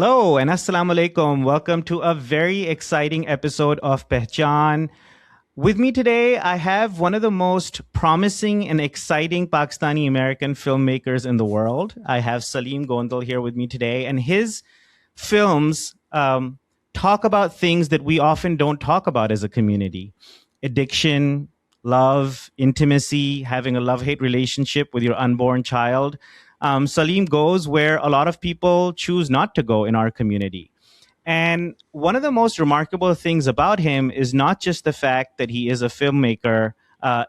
Hello and assalamu alaikum. Welcome to a very exciting episode of Pehchaan. With me today, I have one of the most promising and exciting Pakistani American filmmakers in the world. I have Saleem Gondal here with me today, and his films talk about things that we often don't talk about as a community: addiction, love, intimacy, having a love-hate relationship with your unborn child. Saleem goes where a lot of people choose not to go in our community. And one of the most remarkable things about him is not just the fact that he is a filmmaker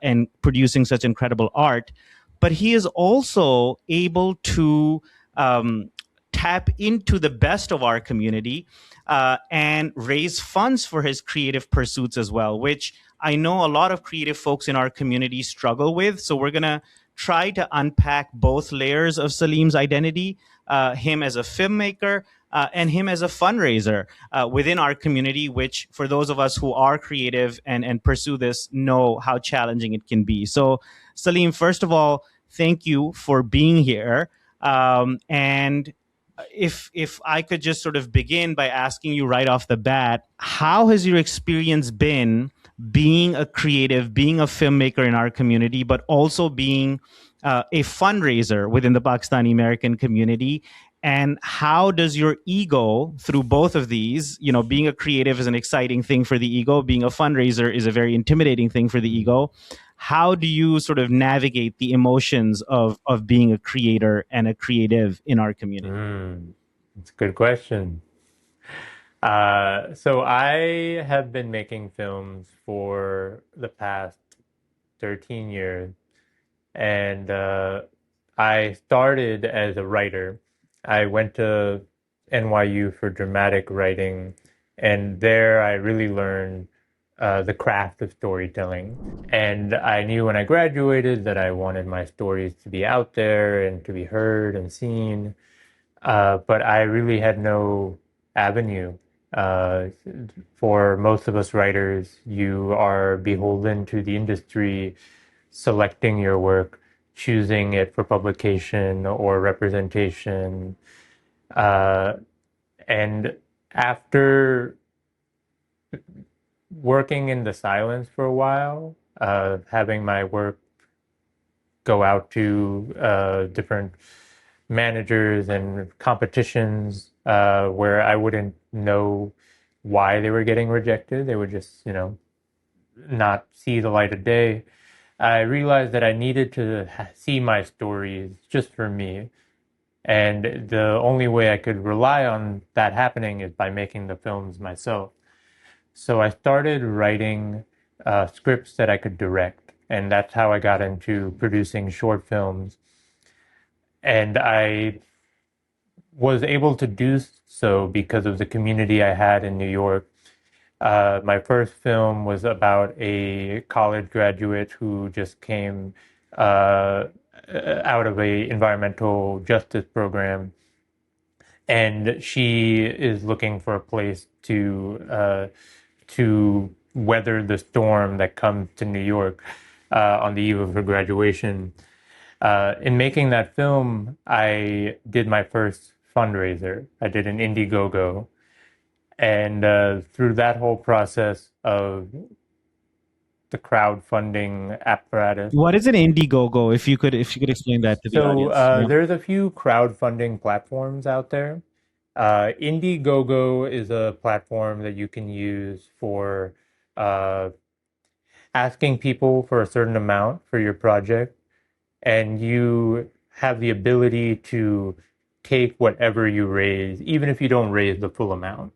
and producing such incredible art, but he is also able to tap into the best of our community and raise funds for his creative pursuits as well, which I know a lot of creative folks in our community struggle with. So we're going to try to unpack both layers of Saleem's identity, him as a filmmaker and him as a fundraiser within our community, which for those of us who are creative and pursue this know how challenging it can be. So Saleem, first of all, thank you for being here. And if I could just sort of begin by asking you right off the bat, how has your experience been being a creative, being a filmmaker in our community, but also being a fundraiser within the Pakistani American community? And how does your ego, through both of these, being a creative is an exciting thing for the ego, being a fundraiser is a very intimidating thing for the ego. How do you sort of navigate the emotions of being a creator and a creative in our community? That's a good question. So I have been making films for the past 13 years, and I started as a writer. I went to NYU for dramatic writing, and there I really learned the craft of storytelling. And I knew when I graduated that I wanted my stories to be out there and to be heard and seen. But I really had no avenue. Uh, for most of us writers, you are beholden to the industry selecting your work, choosing it for publication or representation. Uh, and after working in the silence for a while, having my work go out to different managers and competitions where I wouldn't know why they were getting rejected. They would just, not see the light of day. I realized that I needed to see my stories just for me. And the only way I could rely on that happening is by making the films myself. So I started writing scripts that I could direct. And that's how I got into producing short films. And I was able to do so because of the community I had in New York. My first film was about a college graduate who just came out of a environmental justice program, and she is looking for a place to weather the storm that comes to New York on the eve of her graduation. In making that film, I did my first fundraiser. I did an Indiegogo. And through that whole process of the crowdfunding apparatus. What is an Indiegogo? If you could explain that to the So audience. Yeah. there's a few crowdfunding platforms out there. Indiegogo is a platform that you can use for uh, asking people for a certain amount for your project, and you have the ability to take whatever you raise, even if you don't raise the full amount.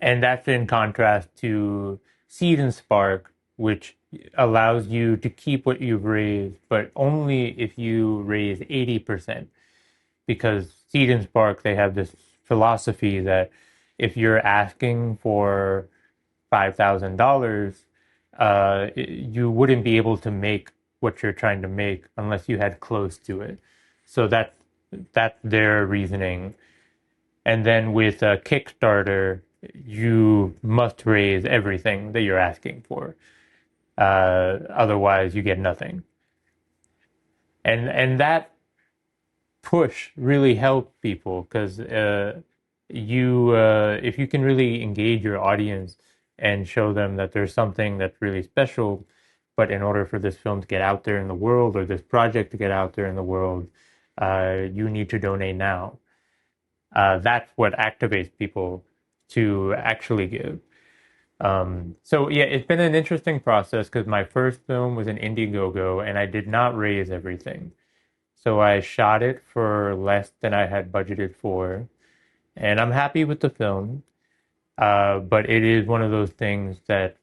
And that's in contrast to Seed&Spark, which allows you to keep what you've raised, but only if you raise 80%. Because Seed&Spark, they have this philosophy that if you're asking for $5,000, you wouldn't be able to make what you're trying to make unless you had close to it. So that's their reasoning. And then with Kickstarter, you must raise everything that you're asking for. Otherwise, you get nothing. And that push really help people because if you can really engage your audience and show them that there's something that's really special, but in order for this film to get out there in the world or this project to get out there in the world, you need to donate now. That's what activates people to actually give. So yeah, it's been an interesting process because my first film was an Indiegogo and I did not raise everything. So I shot it for less than I had budgeted for, and I'm happy with the film. But it is one of those things that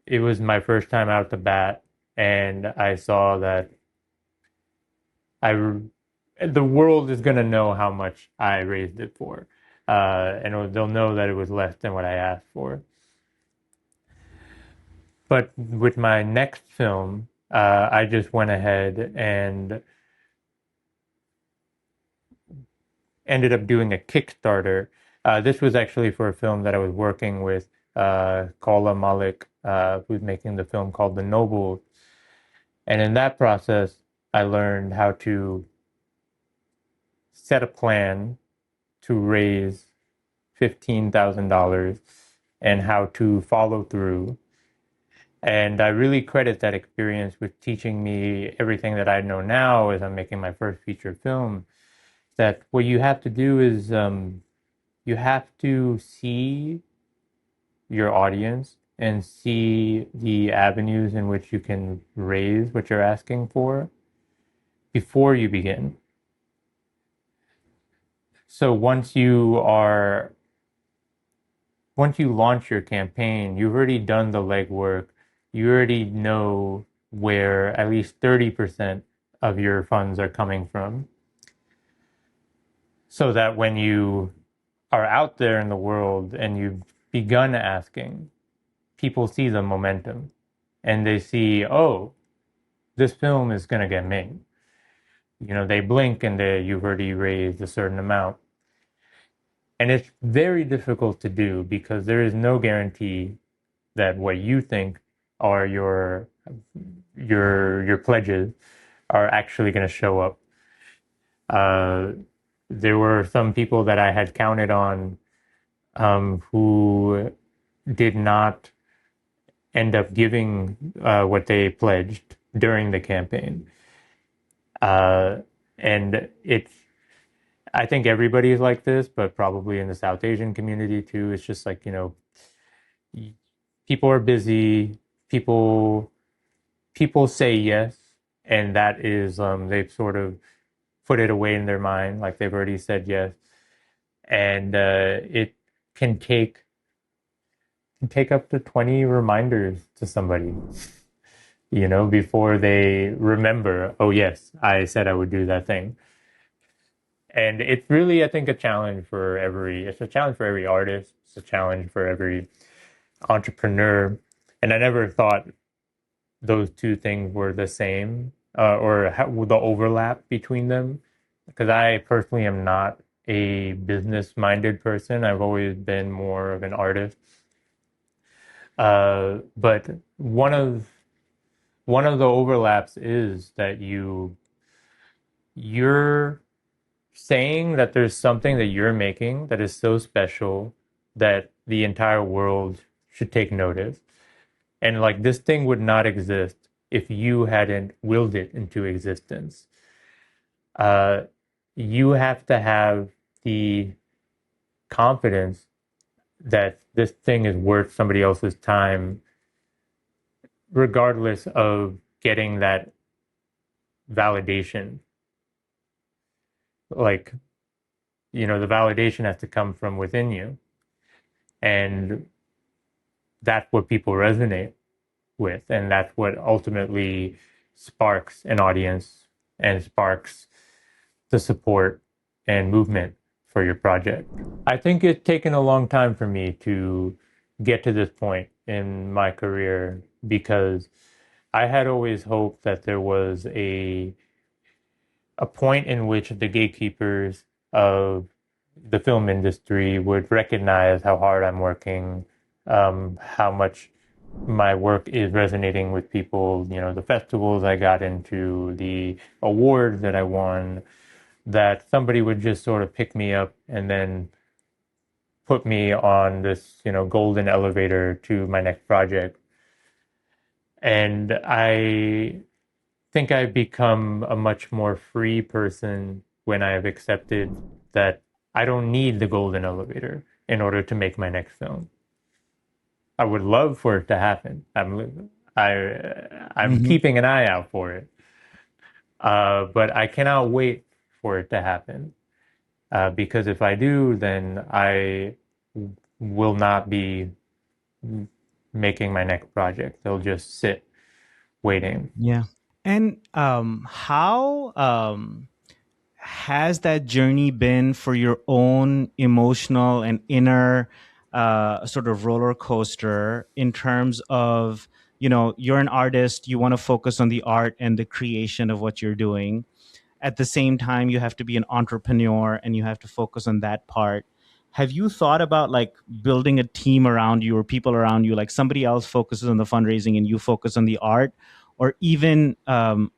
it was my first time out the bat, and I saw that I the world is going to know how much I raised it for, and they'll know that it was less than what I asked for. But with my next film, I just went ahead and ended up doing a Kickstarter. This was actually for a film that I was working with Kaula Malik, who's making the film called The Noble. And in that process, I learned how to set a plan to raise $15,000 and how to follow through. And I really credit that experience with teaching me everything that I know now as I'm making my first feature film. That what you have to do is you have to see your audience and see the avenues in which you can raise what you're asking for before you begin. So once you launch your campaign, you've already done the legwork. You already know where at least 30% of your funds are coming from. So that when you are out there in the world and you've begun asking, people see the momentum and they see, oh, this film is going to get made. You know, they blink and you've already raised a certain amount. And it's very difficult to do because there is no guarantee that what you think are your pledges are actually going to show up. Uh, there were some people that I had counted on who did not end up giving what they pledged during the campaign. And it's, I think everybody is like this, but probably in the South Asian community too. It's just like, you know, people are busy, people people say yes, and that is they've sort of put it away in their mind, like they've already said yes. And it can take up to 20 reminders to somebody, you know, before they remember, oh yes, I said I would do that thing. And it's really, I think, it's a challenge for every artist. It's a challenge for every entrepreneur. And I never thought those two things were the same or the overlap between them. Because I personally am not a business-minded person. I've always been more of an artist. But one of the overlaps is that you're saying that there's something that you're making that is so special that the entire world should take notice. And like this thing would not exist if you hadn't willed it into existence. Uh, you have to have the confidence that this thing is worth somebody else's time, regardless of getting that validation. Like, you know, the validation has to come from within you. And that's what people resonate with. And that's what ultimately sparks an audience and sparks the support and movement for your project. I think it's taken a long time for me to get to this point in my career because I had always hoped that there was a point in which the gatekeepers of the film industry would recognize how hard I'm working, how much my work is resonating with people, you know, the festivals I got into, the awards that I won, that somebody would just sort of pick me up and then put me on this, golden elevator to my next project. And I think I've become a much more free person when I have accepted that I don't need the golden elevator in order to make my next film. I would love for it to happen. I'm Hmm. keeping an eye out for it, but I cannot wait for it to happen. Because if I do, then I will not be making my next project. They'll just sit waiting. Yeah. And how has that journey been for your own emotional and inner sort of roller coaster in terms of, you're an artist, you want to focus on the art and the creation of what you're doing. At the same time, you have to be an entrepreneur and you have to focus on that part. Have you thought about like building a team around you or people around you, like somebody else focuses on the fundraising and you focus on the art? Or even,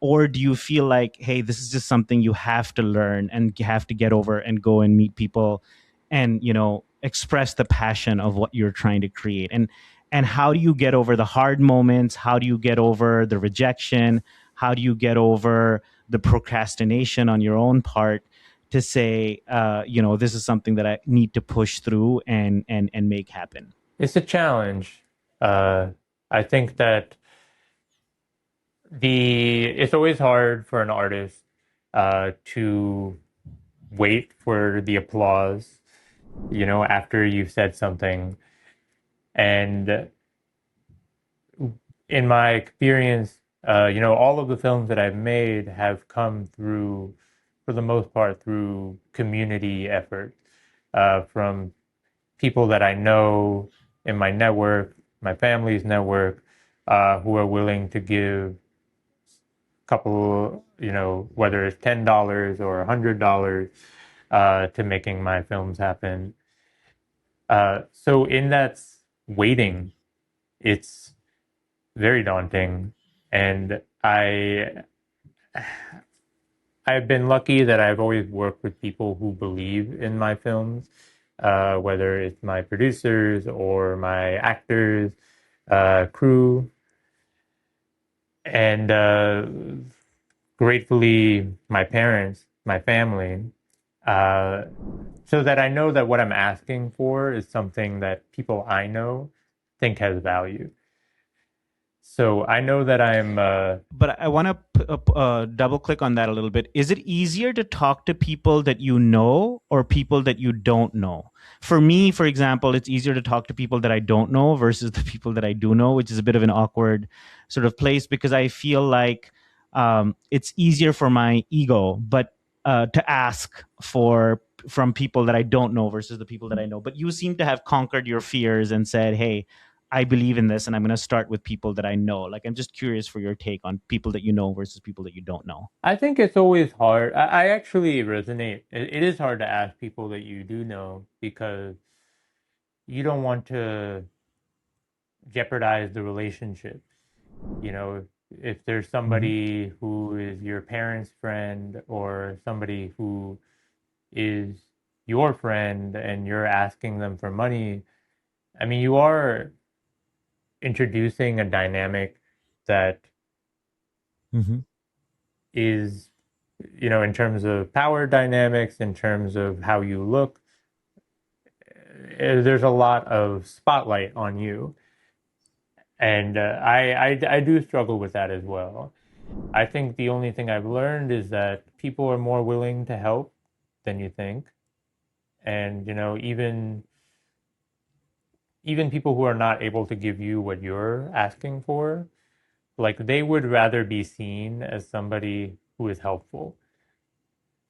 or do you feel like, hey, this is just something you have to learn and you have to get over and go and meet people and, express the passion of what you're trying to create? And how do you get over the hard moments? How do you get over the rejection? How do you get over the procrastination on your own part to say, this is something that I need to push through and make happen? It's a challenge. Uh, I think that it's always hard for an artist to wait for the applause, after you've said something. And in my experience, all of the films that I've made have come through, for the most part, through community effort, from people that I know in my network, my family's network, who are willing to give a couple, whether it's $10 or $100, to making my films happen. So in that waiting, it's very daunting, and I've been lucky that I've always worked with people who believe in my films, whether it's my producers or my actors, crew, and gratefully my parents, my family, uh, so that I know that what I'm asking for is something that people I know think has value. So I know that I'm But I want to double click on that a little bit. Is it easier to talk to people that you know or people that you don't know? For me, for example, it's easier to talk to people that I don't know versus the people that I do know, which is a bit of an awkward sort of place because I feel like it's easier for my ego, but to ask for from people that I don't know versus the people that I know. But you seem to have conquered your fears and said, "Hey, I believe in this and I'm going to start with people that I know." Like, I'm just curious for your take on people that you know versus people that you don't know. I think it's always hard. I actually resonate. It is hard to ask people that you do know because you don't want to jeopardize the relationship. If there's Mm-hmm. somebody who is your parents' friend or somebody who is your friend and you're asking them for money, I mean, you are introducing a dynamic that Mm-hmm. is, in terms of power dynamics, in terms of how you look, there's a lot of spotlight on you. And I do struggle with that as well. I think the only thing I've learned is that people are more willing to help than you think. And, even people who are not able to give you what you're asking for, like they would rather be seen as somebody who is helpful.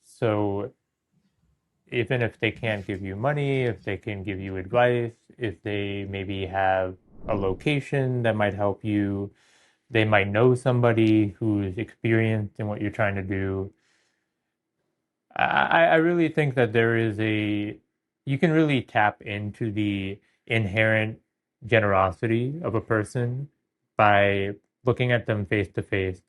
So even if they can't give you money, if they can give you advice, if they maybe have a location that might help you, they might know somebody who's experienced in what you're trying to do. I really think that you can really tap into the inherent generosity of a person by looking at them face to face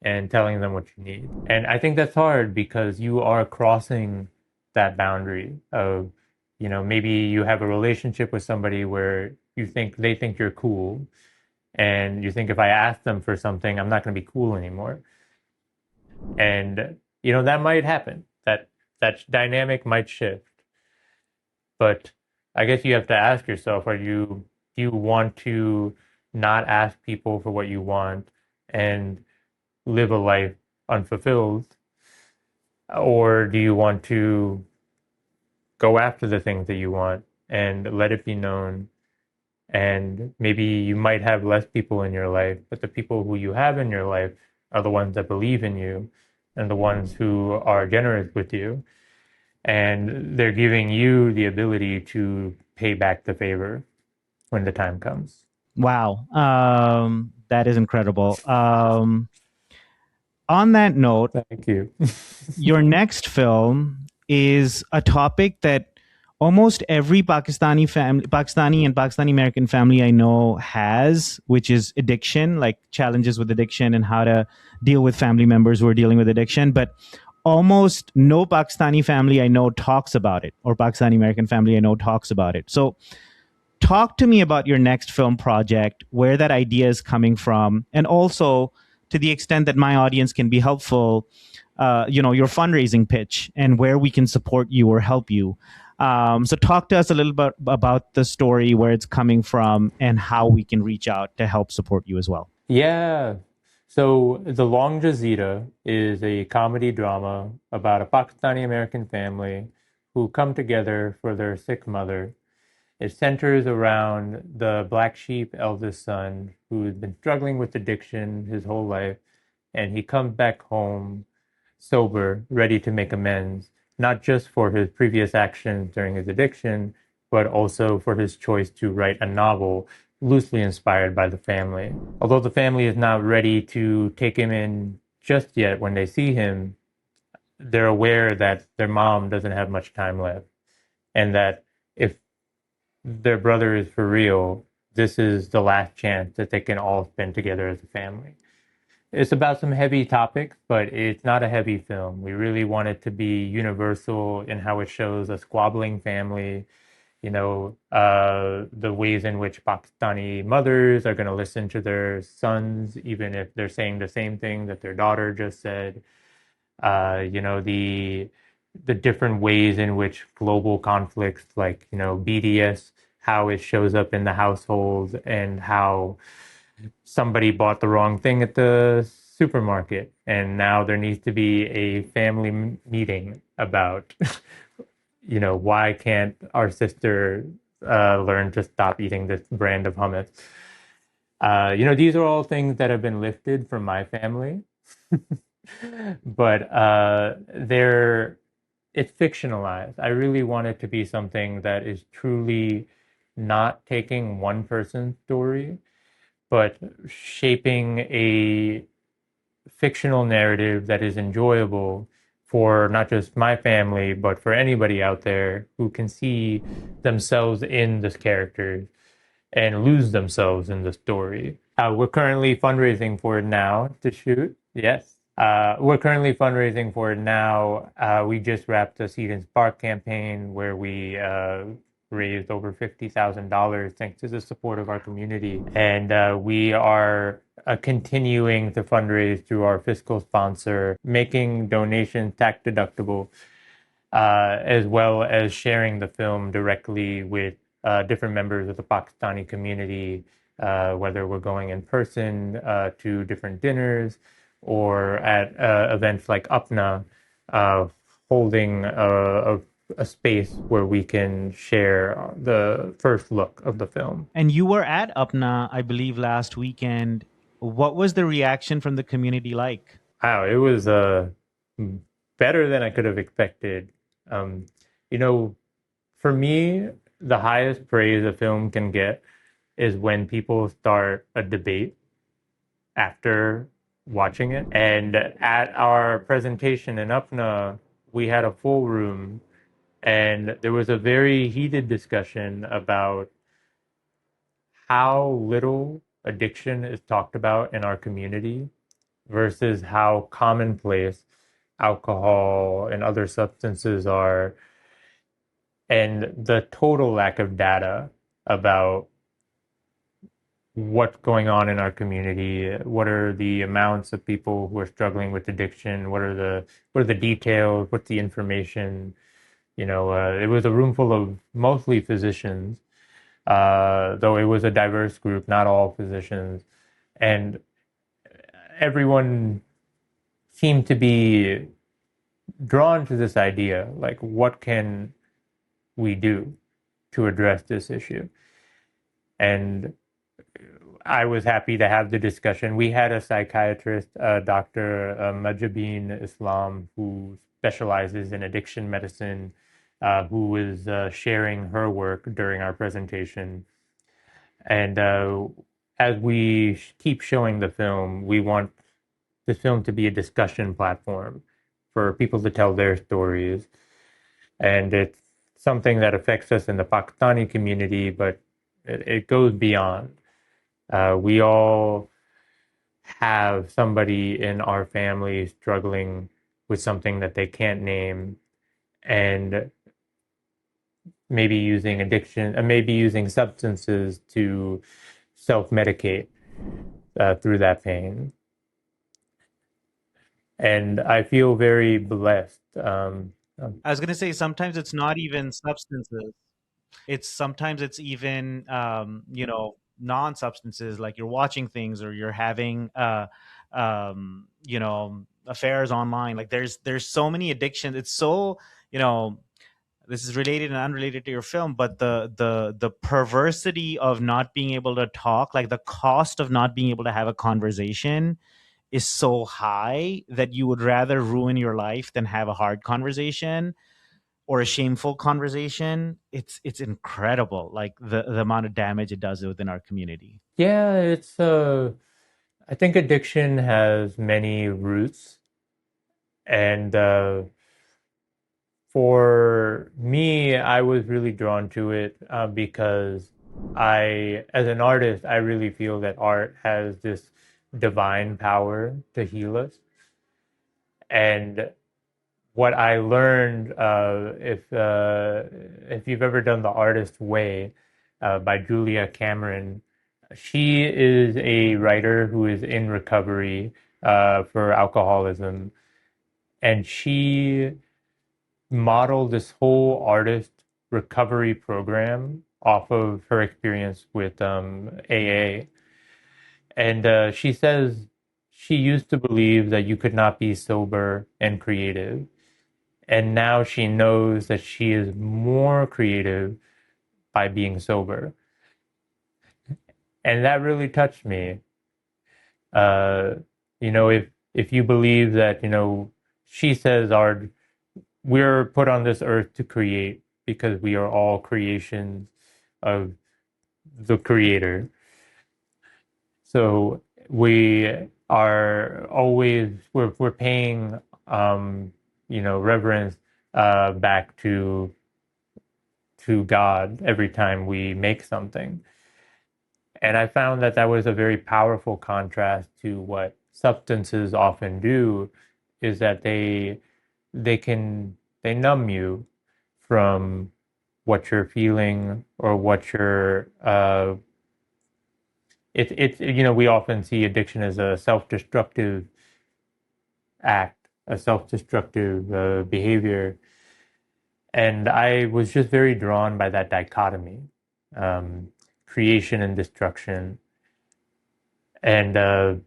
and telling them what you need. And I think that's hard because you are crossing that boundary of, maybe you have a relationship with somebody where they think you're cool, and you think if I ask them for something, I'm not going to be cool anymore. And that might happen. That dynamic might shift. But I guess you have to ask yourself, do you want to not ask people for what you want and live a life unfulfilled? Or do you want to go after the things that you want and let it be known? And maybe you might have less people in your life, but the people who you have in your life are the ones that believe in you and the ones who are generous with you. And they're giving you the ability to pay back the favor when the time comes. Wow. That is incredible. On that note, Thank you. your next film is a topic that almost every Pakistani and Pakistani American family I know has, which is addiction, like challenges with addiction and how to deal with family members who are dealing with addiction. But almost no Pakistani family I know talks about it, or Pakistani American family I know talks about it. So talk to me about your next film project, where that idea is coming from, and also to the extent that my audience can be helpful, your fundraising pitch and where we can support you or help you. So talk to us a little bit about the story, where it's coming from, and how we can reach out to help support you as well. Yeah. So The Long Jazeera is a comedy drama about a Pakistani American family who come together for their sick mother. It centers around the black sheep eldest son who's been struggling with addiction his whole life, and he comes back home sober, ready to make amends, not just for his previous actions during his addiction, but also for his choice to write a novel loosely inspired by the family. Although the family is not ready to take him in just yet when they see him, they're aware that their mom doesn't have much time left, and that if their brother is for real, this is the last chance that they can all spend together as a family. It's about some heavy topics, but it's not a heavy film. We really want it to be universal in how it shows a squabbling family, the ways in which Pakistani mothers are going to listen to their sons, even if they're saying the same thing that their daughter just said. The different ways in which global conflicts like, BDS, how it shows up in the household, and how somebody bought the wrong thing at the supermarket, and now there needs to be a family meeting about, why can't our sister learn to stop eating this brand of hummus? These are all things that have been lifted from my family, but it's fictionalized. I really want it to be something that is truly not taking one person's story, but shaping a fictional narrative that is enjoyable for not just my family, but for anybody out there who can see themselves in this character and lose themselves in the story. We're currently fundraising for it now to shoot. Yes. We're currently fundraising for it now. We just wrapped a Seed&Spark campaign where we raised over $50,000 thanks to the support of our community. And we are continuing to fundraise through our fiscal sponsor, making donations tax deductible, as well as sharing the film directly with different members of the Pakistani community, whether we're going in person to different dinners or at events like UPNA, holding a space where we can share the first look of the film. And you were at UPNA, I believe, last weekend. What was the reaction from the community like? Wow, it was better than I could have expected. Um, you know, for me, the highest praise a film can get is when people start a debate after watching it. And at our presentation in UPNA, we had a full room, and there was a very heated discussion about how little addiction is talked about in our community, versus how commonplace alcohol and other substances are, and the total lack of data about what's going on in our community, what are the amounts of people who are struggling with addiction, what are the details, what's the information. It was a room full of mostly physicians, though it was a diverse group, not all physicians, and everyone seemed to be drawn to this idea, like, what can we do to address this issue? And I was happy to have the discussion. We had a psychiatrist, Dr. Majabin Islam, who specializes in addiction medicine, who was sharing her work during our presentation. And as we keep showing the film, we want the film to be a discussion platform for people to tell their stories. And it's something that affects us in the Pakistani community, but it goes beyond. We all have somebody in our family struggling with something that they can't name, and maybe using addiction, maybe using substances to self-medicate through that pain. And I feel very blessed. I was going to say sometimes it's not even substances. It's even non-substances, like you're watching things or you're having affairs online. Like there's so many addictions. It's so, you know, this is related and unrelated to your film, but the perversity of not being able to talk, like the cost of not being able to have a conversation is so high that you would rather ruin your life than have a hard conversation or a shameful conversation. It's incredible, like the amount of damage it does within our community. Yeah, I think addiction has many roots. And for me, I was really drawn to it because as an artist, I really feel that art has this divine power to heal us. And what I learned, if you've ever done The Artist's Way by Julia Cameron, she is a writer who is in recovery for alcoholism, and she modeled this whole artist recovery program off of her experience with AA. And she says she used to believe that you could not be sober and creative. And now she knows that she is more creative by being sober. And that really touched me. Uh, if you believe that, she says we're put on this earth to create because we are all creations of the creator. So we are always we're paying reverence back to God every time we make something. And I found that was a very powerful contrast to what substances often do, is that they numb you from what you're feeling or what you're we often see addiction as a self-destructive act, a self-destructive behavior. And I was just very drawn by that dichotomy, um, creation and destruction. And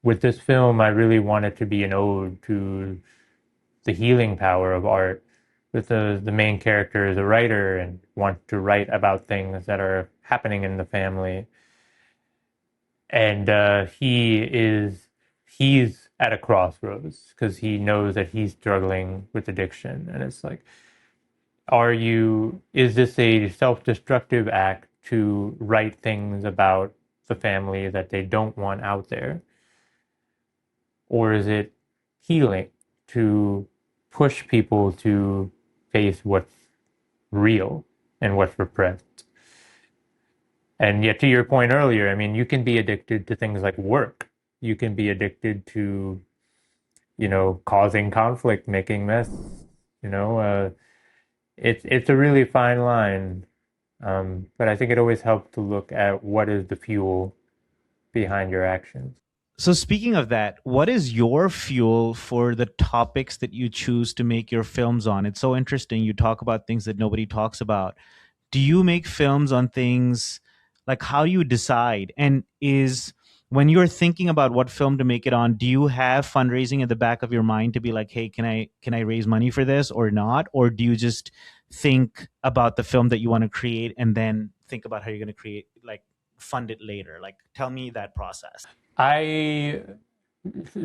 with this film, I really wanted to be an ode to the healing power of art. With the main character is a writer and wants to write about things that are happening in the family. And he's at a crossroads because he knows that he's struggling with addiction. And it's like, is this a self-destructive act to write things about the family that they don't want out there? Or is it healing to push people to face what's real and what's repressed? And yet, to your point earlier, I mean, you can be addicted to things like work. You can be addicted to, causing conflict, making mess. You know, it's a really fine line. But I think it always helps to look at what is the fuel behind your actions. So, speaking of that, what is your fuel for the topics that you choose to make your films on? It's so interesting. You talk about things that nobody talks about. Do you make films on things like how you decide? And is when you're thinking about what film to make it on, do you have fundraising at the back of your mind to be like, hey, can I raise money for this or not? Or do you just think about the film that you want to create and then think about how you're going to create, like, fund it later? Like, tell me that process. I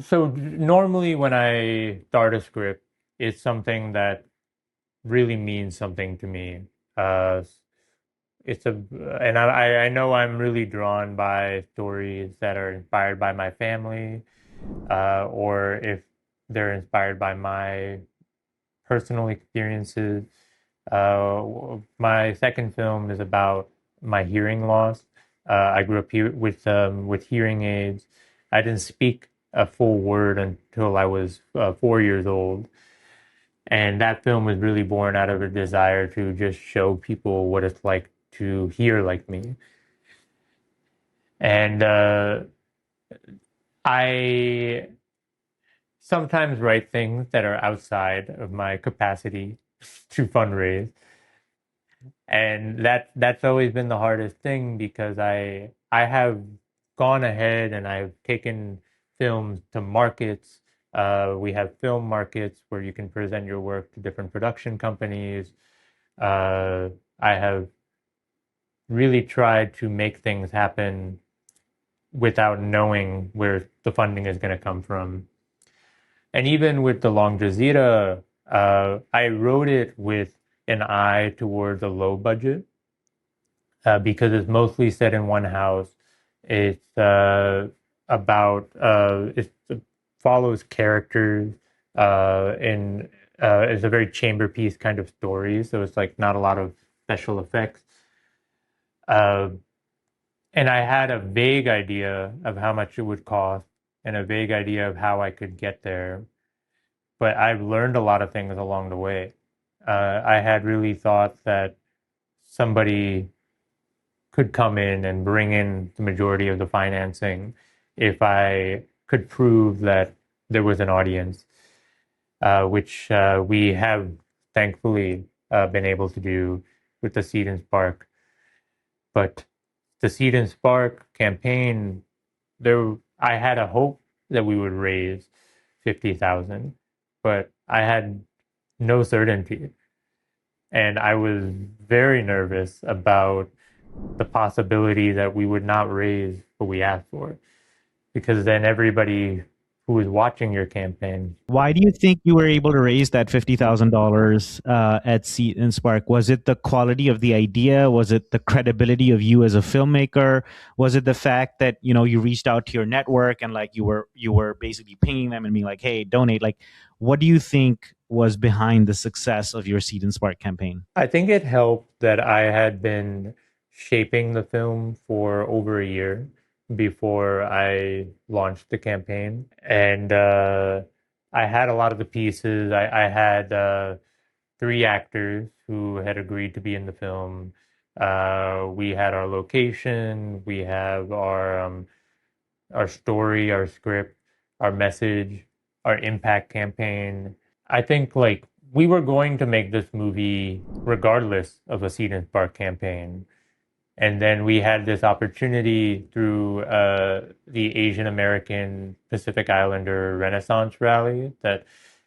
so normally when I start a script, it's something that really means something to me. Uh, it's a and I know I'm really drawn by stories that are inspired by my family, or if they're inspired by my personal experiences. My second film is about my hearing loss. I grew up here with hearing aids. I didn't speak a full word until I was 4 years old, and that film was really born out of a desire to just show people what it's like to hear like me. And I sometimes write things that are outside of my capacity to fundraise. And that's always been the hardest thing because I have gone ahead and I've taken films to markets. We have film markets where you can present your work to different production companies. Uh, I have really tried to make things happen without knowing where the funding is going to come from. And even with the Long Jazeera, I wrote it with an eye towards a low budget because it's mostly set in one house. It's it follows characters in it's a very chamber piece kind of story, so it's like not a lot of special effects. Uh, and I had a vague idea of how much it would cost and a vague idea of how I could get there, but I've learned a lot of things along the way. I had really thought that somebody could come in and bring in the majority of the financing if I could prove that there was an audience, which we have thankfully been able to do with the Seed and Spark. But the Seed and Spark campaign, there I had a hope that we would raise 50,000, but I had no certainty. And I was very nervous about the possibility that we would not raise what we asked for, because then everybody who was watching your campaign. Why do you think you were able to raise that $50,000 at Seed and Spark? Was it the quality of the idea? Was it the credibility of you as a filmmaker? Was it the fact that you reached out to your network and like you were basically pinging them and being like, "Hey, donate"? Like, what do you think was behind the success of your Seed and Spark campaign? I think it helped that I had been shaping the film for over a year before I launched the campaign. And I had a lot of the pieces. I had three actors who had agreed to be in the film. We had our location, we have our story, our script, our message, our impact campaign. I think like we were going to make this movie regardless of a Seed and Spark campaign. And then we had this opportunity through the Asian American Pacific Islander Renaissance Rally that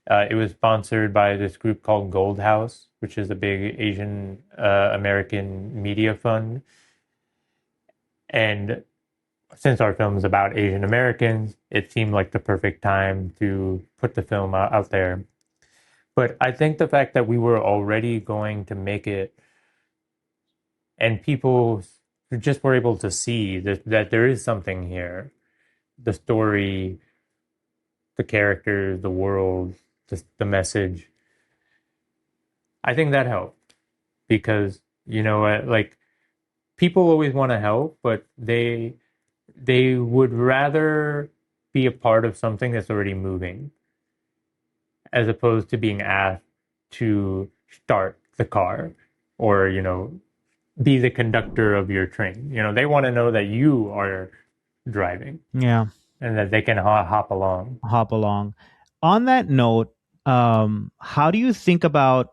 it was sponsored by this group called Gold House, which is a big Asian American media fund. And since our film is about Asian Americans, it seemed like the perfect time to put the film out there. But I think the fact that we were already going to make it and people just were able to see that there is something here, the story, the characters, the world, the message. I think that helped because, like people always want to help, but they would rather be a part of something that's already moving, as opposed to being asked to start the car or, be the conductor of your train. They want to know that you are driving Yeah. and that they can hop along. Hop along. On that note, how do you think about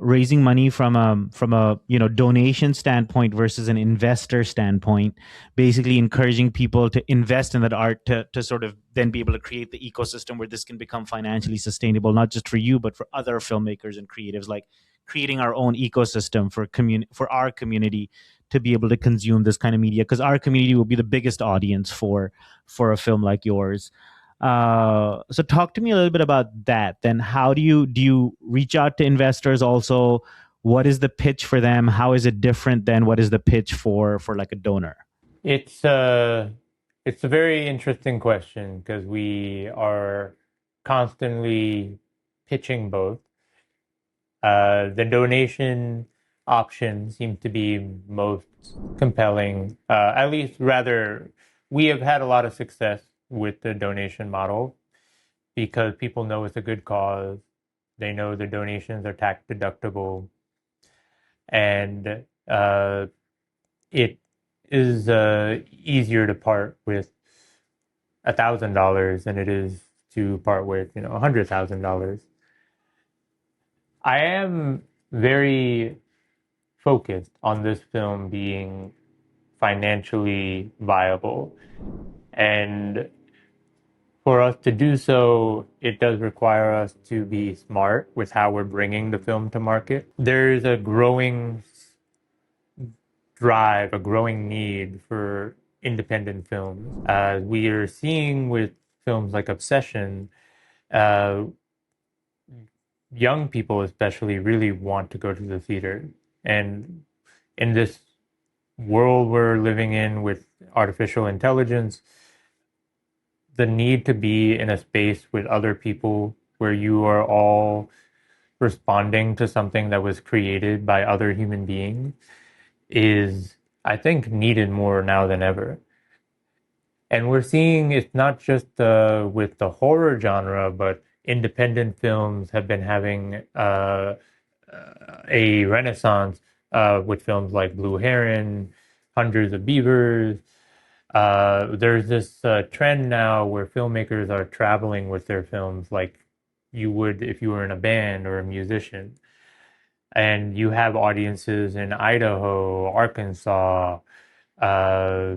raising money from a donation standpoint versus an investor standpoint? Basically, encouraging people to invest in that art to sort of then be able to create the ecosystem where this can become financially sustainable, not just for you but for other filmmakers and creatives, like creating our own ecosystem for our community to be able to consume this kind of media, because our community will be the biggest audience for a film like yours. So talk to me a little bit about that. Then how do you reach out to investors also? What is the pitch for them? How is it different than what is the pitch for like a donor? It's uh it's a very interesting question because we are constantly pitching both. The donation option seems to be most compelling. At least, rather, we have had a lot of success with the donation model because people know it's a good cause. They know the donations are tax deductible, and it is easier to part with $1,000 than it is to part with, $100,000. I am very focused on this film being financially viable. And for us to do so, it does require us to be smart with how we're bringing the film to market. There's a growing drive, a growing need for independent films. We are seeing with films like Obsession, uh, young people especially really want to go to the theater. And in this world we're living in with artificial intelligence, the need to be in a space with other people where you are all responding to something that was created by other human beings is, I think, needed more now than ever. And we're seeing it's not just with the horror genre, but independent films have been having a renaissance with films like Blue Heron, Hundreds of Beavers. There's this trend now where filmmakers are traveling with their films like you would if you were in a band or a musician. And you have audiences in Idaho, Arkansas, uh,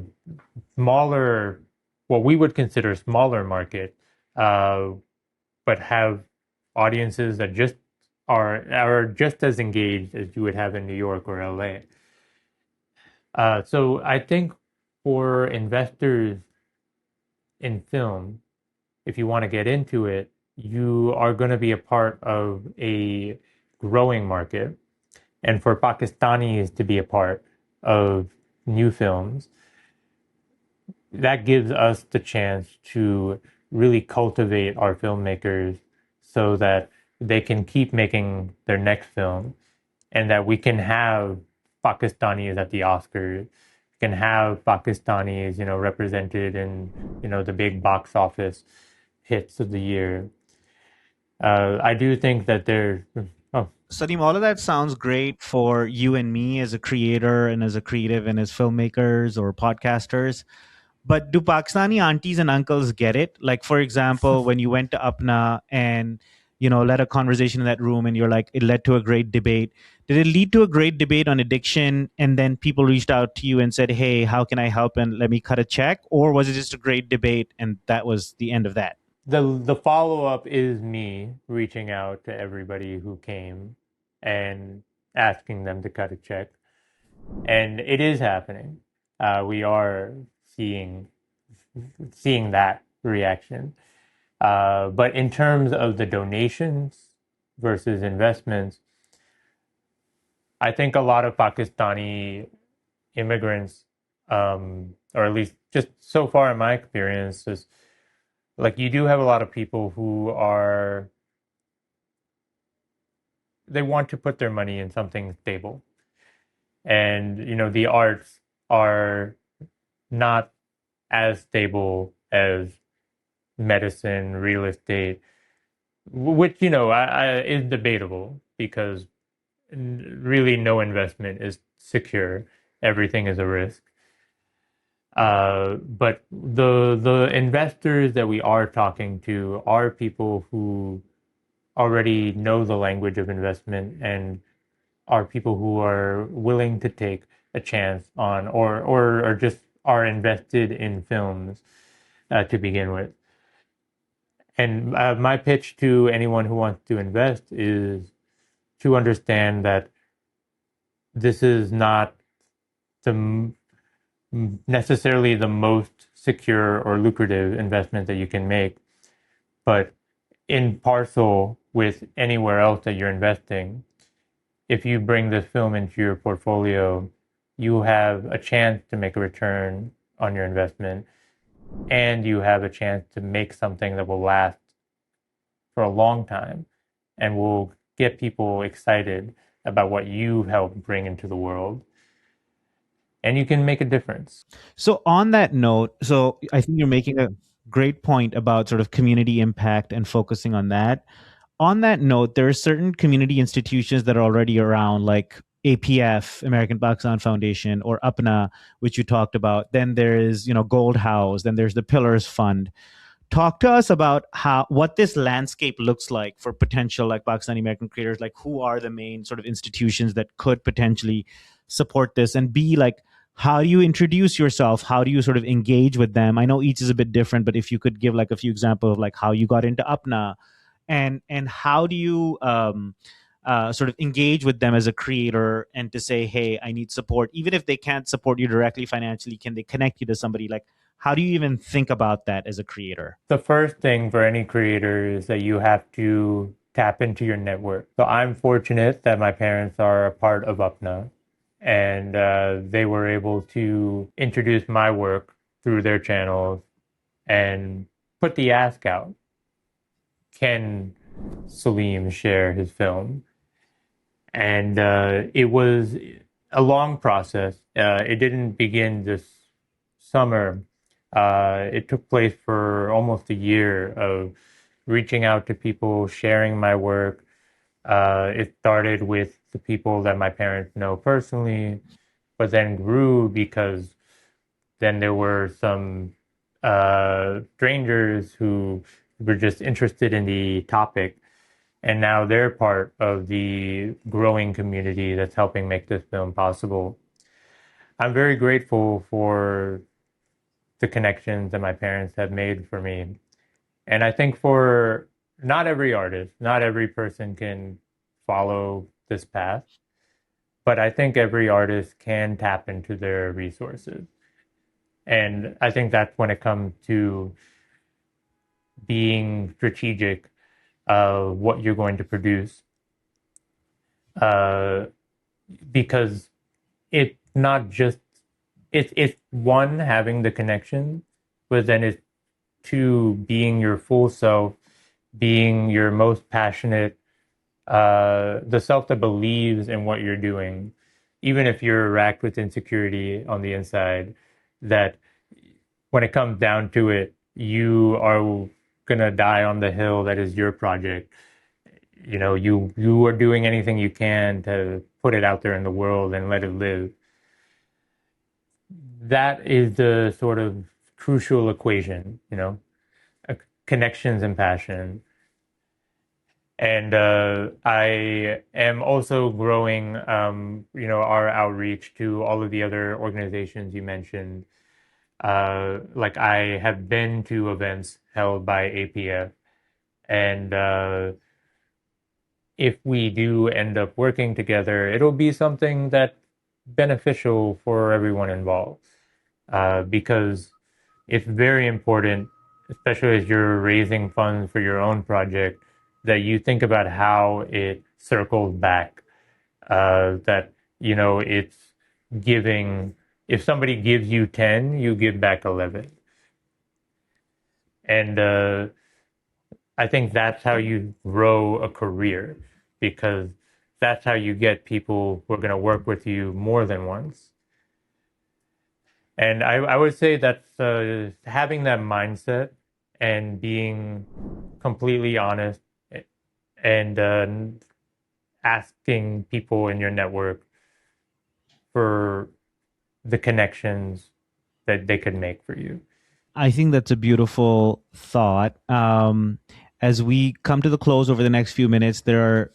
smaller, what we would consider smaller market, uh, but have audiences that just are just as engaged as you would have in New York or LA. So I think for investors in film, if you want to get into it, you are going to be a part of a growing market. And for Pakistanis to be a part of new films, that gives us the chance to really cultivate our filmmakers so that they can keep making their next film and that we can have Pakistanis at the Oscars, can have Pakistanis, represented in, the big box office hits of the year. I do think that there. Oh, Salim, all of that sounds great for you and me as a creator and as a creative and as filmmakers or podcasters. But do Pakistani aunties and uncles get it? Like, for example, when you went to Apna and led a conversation in that room, and you're like, it led to a great debate. Did it lead to a great debate on addiction, and then people reached out to you and said, "Hey, how can I help? And let me cut a check," or was it just a great debate and that was the end of that? the follow up is me reaching out to everybody who came and asking them to cut a check, and it is happening. We are seeing that reaction. But in terms of the donations versus investments, I think a lot of Pakistani immigrants, or at least just so far in my experience, is like you do have a lot of people who are they want to put their money in something stable, and the arts are not as stable as medicine, real estate, which, is debatable because really no investment is secure. Everything is a risk. But the investors that we are talking to are people who already know the language of investment and are people who are willing to take a chance on or just are invested in films to begin with. And my pitch to anyone who wants to invest is to understand that this is not the necessarily the most secure or lucrative investment that you can make, but in parcel with anywhere else that you're investing, if you bring this film into your portfolio, you have a chance to make a return on your investment, and you have a chance to make something that will last for a long time and will get people excited about what you helped bring into the world. And you can make a difference. So on that note, so I think you're making a great point about sort of community impact and focusing on that. On that note, there are certain community institutions that are already around, like APF, American Pakistan Foundation, or UPNA, which you talked about. Then there is, Gold House. Then there's the Pillars Fund. Talk to us about what this landscape looks like for potential like Pakistani American creators. Like, who are the main sort of institutions that could potentially support this, and be like, how do you introduce yourself? How do you sort of engage with them? I know each is a bit different, but if you could give like a few examples of like how you got into UPNA, and how do you sort of engage with them as a creator, and to say, hey, I need support, even if they can't support you directly financially, can they connect you to somebody? Like, how do you even think about that as a creator? The first thing for any creator is that you have to tap into your network. So I'm fortunate that my parents are a part of UPNA, and they were able to introduce my work through their channels and put the ask out. Can Saleem share his film? And it was a long process. It didn't begin this summer. It took place for almost a year of reaching out to people, sharing my work. It started with the people that my parents know personally, but then grew because then there were some strangers who were just interested in the topic. And now they're part of the growing community that's helping make this film possible. I'm very grateful for the connections that my parents have made for me. And I think for not every artist, not every person can follow this path, but I think every artist can tap into their resources. And I think that's when it comes to being strategic of what you're going to produce. Uh, because it's not just it's one, having the connection, but then it's two, being your full self, being your most passionate, the self that believes in what you're doing, even if you're racked with insecurity on the inside, that when it comes down to it, you are gonna die on the hill that is your project. You are doing anything you can to put it out there in the world and let it live. That is the sort of crucial equation, connections and passion. And I am also growing, our outreach to all of the other organizations you mentioned. Like, I have been to events held by APF, and if we do end up working together, it'll be something that's beneficial for everyone involved. Because it's very important, especially as you're raising funds for your own project, that you think about how it circles back. That, it's giving, if somebody gives you 10, you give back 11. And I think that's how you grow a career, because that's how you get people who are going to work with you more than once. And I would say that having that mindset and being completely honest and asking people in your network for the connections that they could make for you. I think that's a beautiful thought. As we come to the close over the next few minutes, there are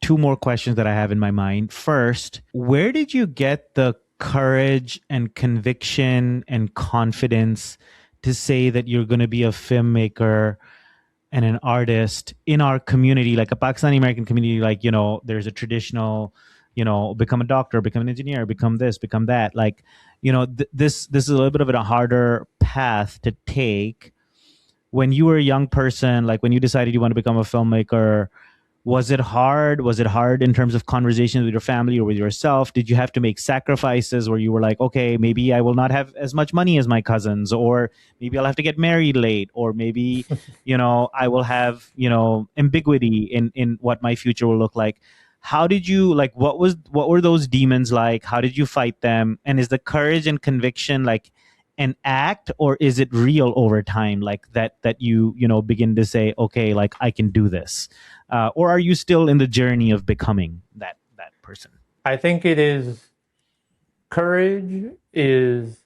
two more questions that I have in my mind. First, where did you get the courage and conviction and confidence to say that you're going to be a filmmaker and an artist in our community, like a Pakistani American community? Like, there's a traditional, become a doctor, become an engineer, become this, become that. Like, this is a little bit of a harder path to take. When you were a young person, like when you decided you want to become a filmmaker, was it hard? Was it hard in terms of conversations with your family or with yourself? Did you have to make sacrifices where you were like, okay, maybe I will not have as much money as my cousins, or maybe I'll have to get married late, or maybe, I will have, ambiguity in what my future will look like. How did you, like, what were those demons like? How did you fight them? And is the courage and conviction like an act, or is it real over time, like that you begin to say, okay, like I can do this? Or are you still in the journey of becoming that person? I think it is courage is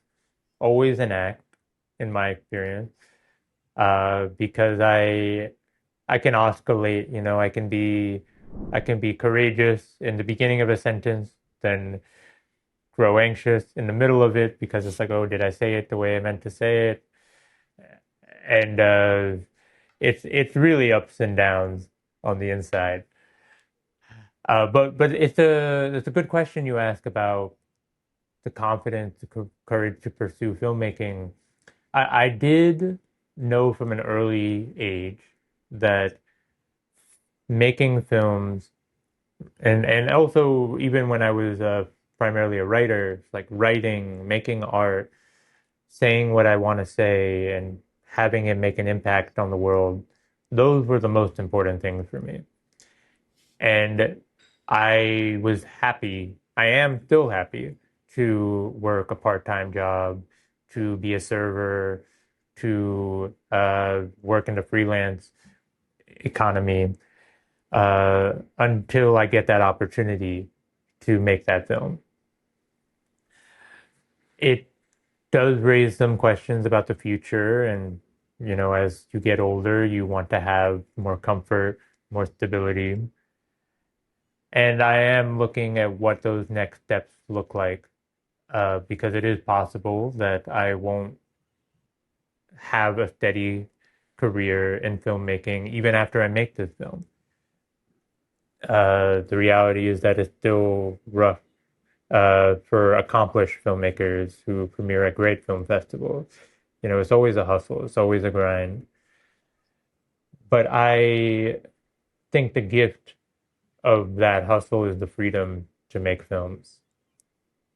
always an act in my experience, because I can oscillate, I can be courageous in the beginning of a sentence, then grow anxious in the middle of it because it's like, oh, did I say it the way I meant to say it? And it's really ups and downs on the inside. But it's a good question you ask about the confidence, the courage to pursue filmmaking. I did know from an early age that making films, and also even when I was primarily a writer, like writing, making art, saying what I want to say, and having it make an impact on the world, those were the most important things for me. And I was happy, I am still happy to work a part-time job, to be a server, to work in the freelance economy, until I get that opportunity to make that film. It does raise some questions about the future, and as you get older, you want to have more comfort, more stability. And I am looking at what those next steps look like, because it is possible that I won't have a steady career in filmmaking even after I make this film. The reality is that it's still rough for accomplished filmmakers who premiere at great film festivals. It's always a hustle, it's always a grind. But I think the gift of that hustle is the freedom to make films.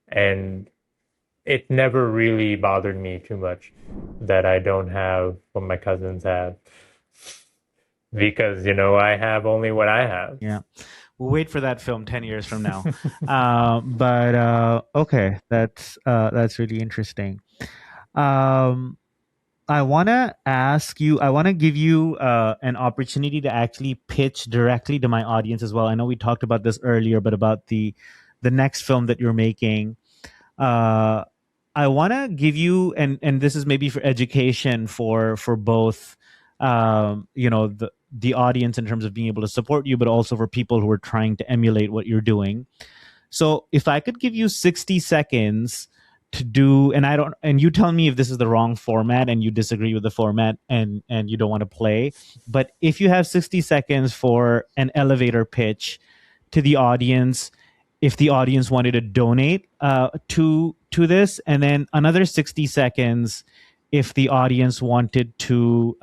And it never really bothered me too much that I don't have what my cousins have, because, I have only what I have. Yeah. We'll wait for that film 10 years from now. But okay, that's really interesting. Um, I want to ask you, I want to give you an opportunity to actually pitch directly to my audience as well. I know we talked about this earlier, but about the next film that you're making. Uh, I want to give you, and this is maybe for education for both, the audience in terms of being able to support you, but also for people who are trying to emulate what you're doing. So if I could give you 60 seconds to do, and you tell me if this is the wrong format and you disagree with the format and you don't want to play, but if you have 60 seconds for an elevator pitch to the audience, if the audience wanted to donate to this, and then another 60 seconds if the audience wanted to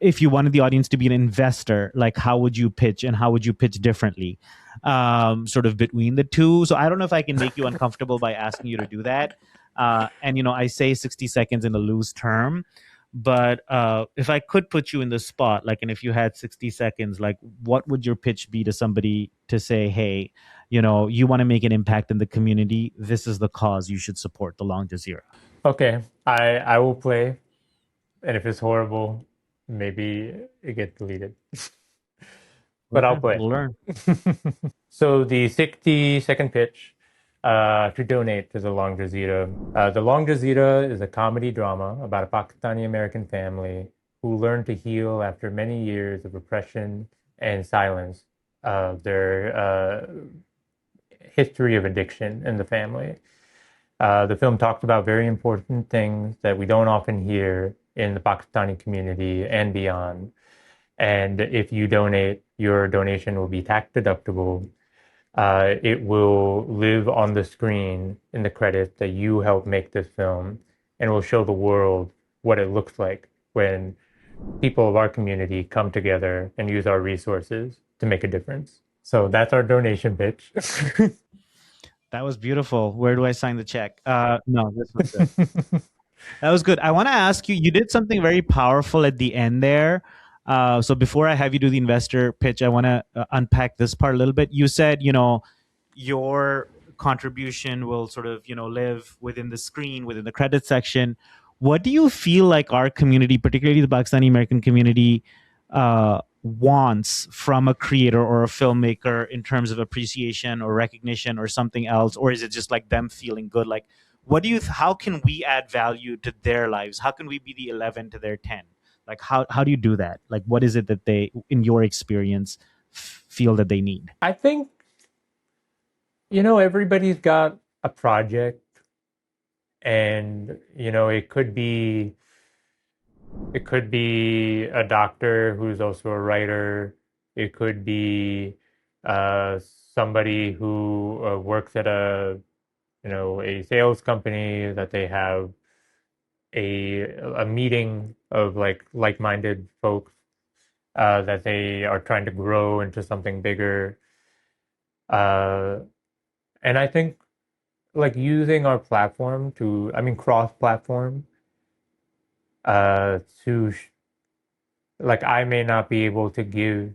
if you wanted the audience to be an investor, like how would you pitch and how would you pitch differently, sort of between the two. So I don't know if I can make you uncomfortable by asking you to do that. And I say 60 seconds in a loose term, but if I could put you in the spot, like, and if you had 60 seconds, like, what would your pitch be to somebody to say, hey, you want to make an impact in the community, this is the cause you should support, the Long Jazeera? Okay, I will play. And if it's horrible, maybe it gets deleted. But I'll Okay, play. we'll learn. So the 60-second pitch to donate to the Long Jazeera. The Long Jazeera is a comedy drama about a Pakistani American family who learn to heal after many years of oppression and silence of their history of addiction in the family. The film talks about very important things that we don't often hear in the Pakistani community and beyond. And if you donate, your donation will be tax deductible. It will live on the screen in the credits that you helped make this film, and will show the world what it looks like when people of our community come together and use our resources to make a difference. So that's our donation pitch. That was beautiful. Where do I sign the check? No, this was good. That was good. I want to ask you, you did something very powerful at the end there. So before I have you do the investor pitch, I want to unpack this part a little bit. You said, your contribution will sort of, live within the screen, within the credit section. What do you feel like our community, particularly the Pakistani American community, wants from a creator or a filmmaker in terms of appreciation or recognition or something else? Or is it just like them feeling good? Like, how can we add value to their lives? How can we be the 11 to their 10? Like, how do you do that? Like, what is it that they, in your experience, feel that they need? I think, everybody's got a project, and, it could be a doctor who's also a writer. It could be uh, somebody who works at a sales company, that they have a meeting of like-minded folks that they are trying to grow into something bigger. Uh, and I think like using our platform cross-platform, to like I may not be able to give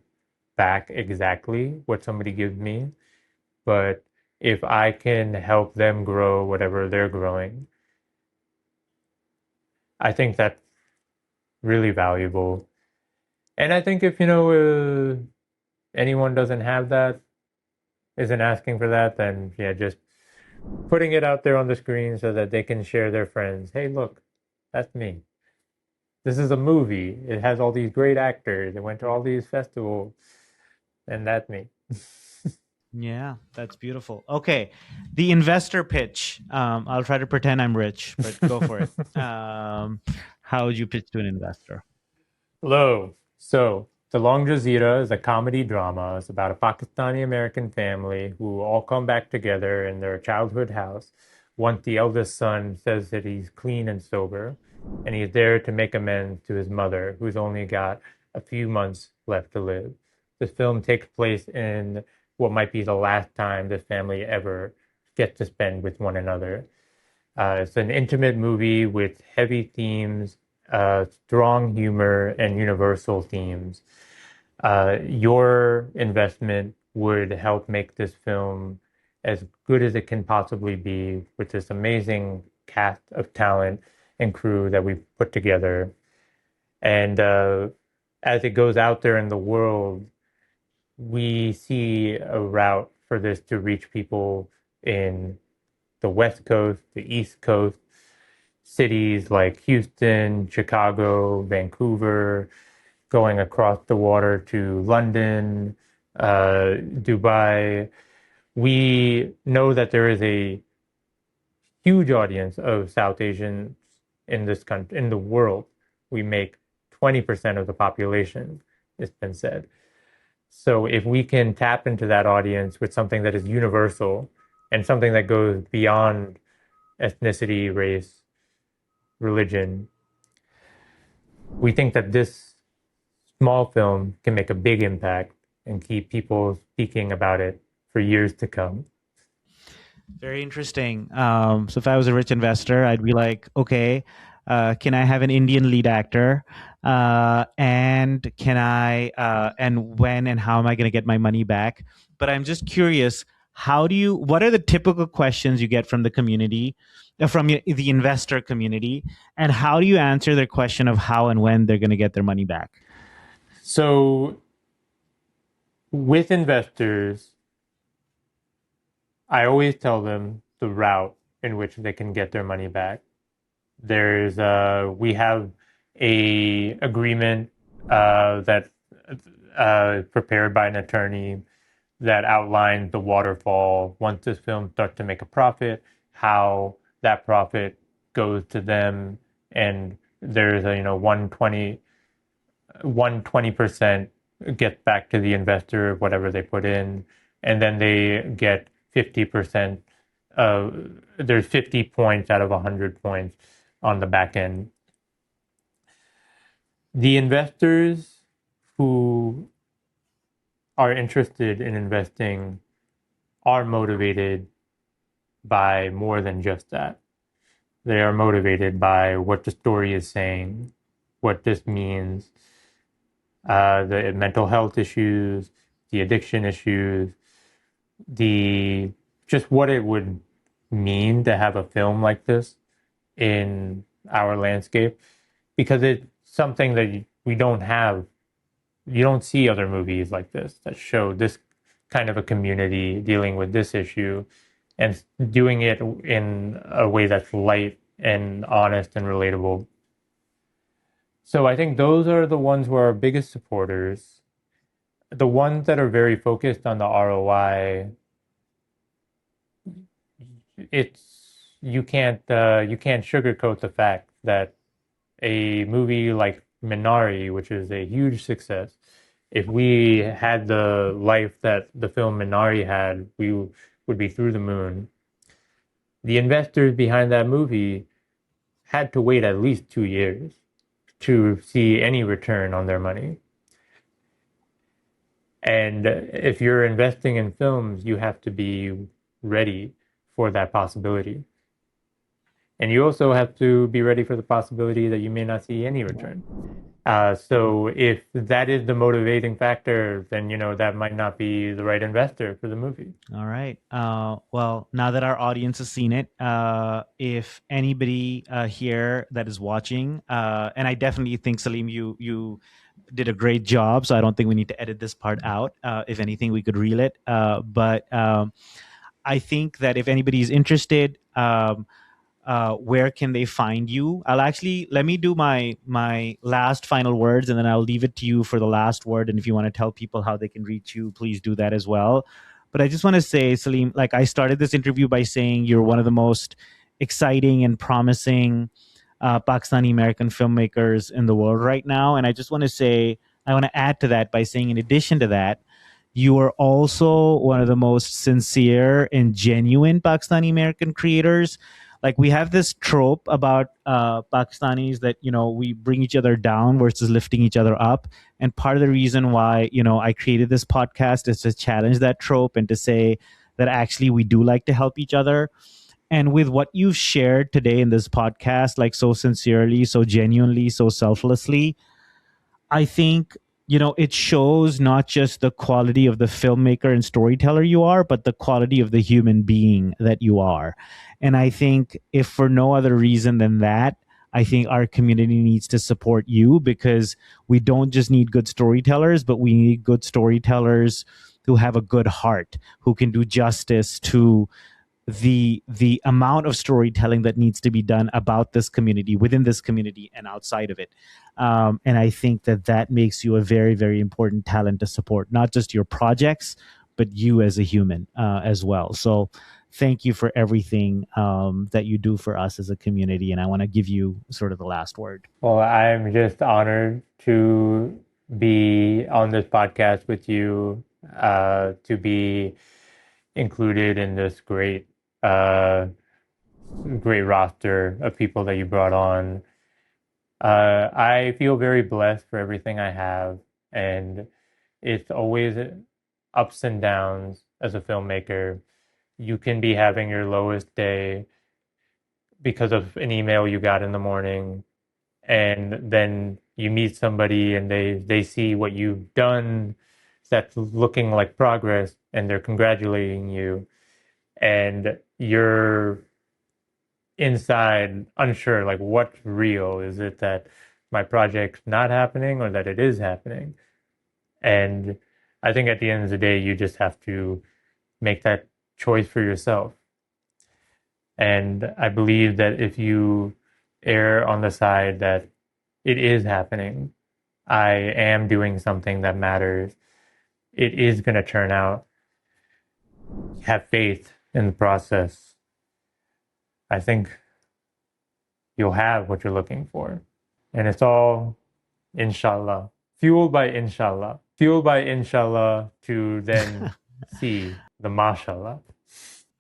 back exactly what somebody gives me, but if I can help them grow whatever they're growing, I think that's really valuable. And I think if anyone doesn't have that, isn't asking for that, then yeah, just putting it out there on the screen so that they can share their friends. Hey, look, that's me. This is a movie. It has all these great actors. It went to all these festivals, and that's me. Yeah, that's beautiful. Okay, the investor pitch. I'll try to pretend I'm rich, but go for it. How would you pitch to an investor? Hello. So, The Long Jazeera is a comedy drama. It's about a Pakistani American family who all come back together in their childhood house once the eldest son says that he's clean and sober, and he's there to make amends to his mother, who's only got a few months left to live. This film takes place in what might be the last time this family ever gets to spend with one another. It's an intimate movie with heavy themes, strong humor, and universal themes. Your investment would help make this film as good as it can possibly be, with this amazing cast of talent and crew that we've put together. And as it goes out there in the world, we see a route for this to reach people in the West Coast, the East Coast, cities like Houston, Chicago, Vancouver, going across the water to London, Dubai. We know that there is a huge audience of South Asians in this country, in the world. We make 20% of the population, it's been said. So if we can tap into that audience with something that is universal and something that goes beyond ethnicity, race, religion, we think that this small film can make a big impact and keep people speaking about it for years to come. Very interesting. So if I was a rich investor, I'd be like, okay, can I have an Indian lead actor? And and when and how am I going to get my money back? But I'm just curious, what are the typical questions you get from the community? the investor community, and how do you answer their question of how and when they're going to get their money back? So with investors, I always tell them the route in which they can get their money back. We have a agreement that prepared by an attorney that outlines the waterfall once this film starts to make a profit, how that profit goes to them, and there's a 120% gets back to the investor whatever they put in, and then they get 50%. There's 50 points out of 100 points on the back end. The investors who are interested in investing are motivated by more than just that. They are motivated by what the story is saying, what this means, the mental health issues, the addiction issues, the just what it would mean to have a film like this in our landscape, because it's something that we don't have. You don't see other movies like this that show this kind of a community dealing with this issue and doing it in a way that's light and honest and relatable. So I think those are the ones who are our biggest supporters. The ones that are very focused on the ROI, you can't sugarcoat the fact that a movie like Minari, which is a huge success, if we had the life that the film Minari had, we would be through the moon. The investors behind that movie had to wait at least 2 years to see any return on their money. And if you're investing in films, you have to be ready for that possibility. And you also have to be ready for the possibility that you may not see any return. So if that is the motivating factor, then that might not be the right investor for the movie. All right. Well, now that our audience has seen it, if anybody here that is watching, and I definitely think Saleem, you did a great job, so I don't think we need to edit this part out. If anything, we could reel it. But I think that if anybody is interested, where can they find you? Let me do my last final words, and then I'll leave it to you for the last word. And if you want to tell people how they can reach you, please do that as well. But I just want to say, Saleem, like I started this interview by saying you're one of the most exciting and promising Pakistani American filmmakers in the world right now. And I just want to say, I want to add to that by saying, in addition to that, you are also one of the most sincere and genuine Pakistani American creators. Like, we have this trope about Pakistanis that we bring each other down versus lifting each other up. And part of the reason why I created this podcast is to challenge that trope and to say that actually we do like to help each other. And with what you've shared today in this podcast, like so sincerely, so genuinely, so selflessly, I think it shows not just the quality of the filmmaker and storyteller you are, but the quality of the human being that you are. And I think, if for no other reason than that, I think our community needs to support you, because we don't just need good storytellers, but we need good storytellers who have a good heart, who can do justice to the amount of storytelling that needs to be done about this community, within this community, and outside of it. And I think that makes you a very, very important talent to support, not just your projects, but you as a human as well. So thank you for everything that you do for us as a community. And I want to give you sort of the last word. Well, I'm just honored to be on this podcast with you, to be included in this great roster of people that you brought on. I feel very blessed for everything I have, and it's always ups and downs as a filmmaker. You can be having your lowest day because of an email you got in the morning, and then you meet somebody and they see what you've done that's looking like progress, and they're congratulating you, and inside unsure, like what's real? Is it that my project's not happening or that it is happening? And I think at the end of the day, you just have to make that choice for yourself. And I believe that if you err on the side that it is happening, I am doing something that matters, it is going to turn out, have faith in the process. I think you'll have what you're looking for. And it's all inshallah, fueled by inshallah to then see the mashallah.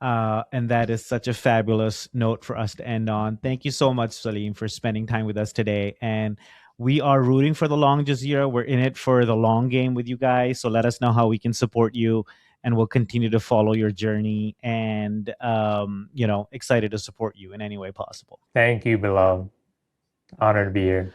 And that is such a fabulous note for us to end on. Thank you so much, Saleem, for spending time with us today. And we are rooting for the Long Jazeera. We're in it for the long game with you guys. So let us know how we can support you, and we'll continue to follow your journey. And excited to support you in any way possible. Thank you, beloved. Honored to be here.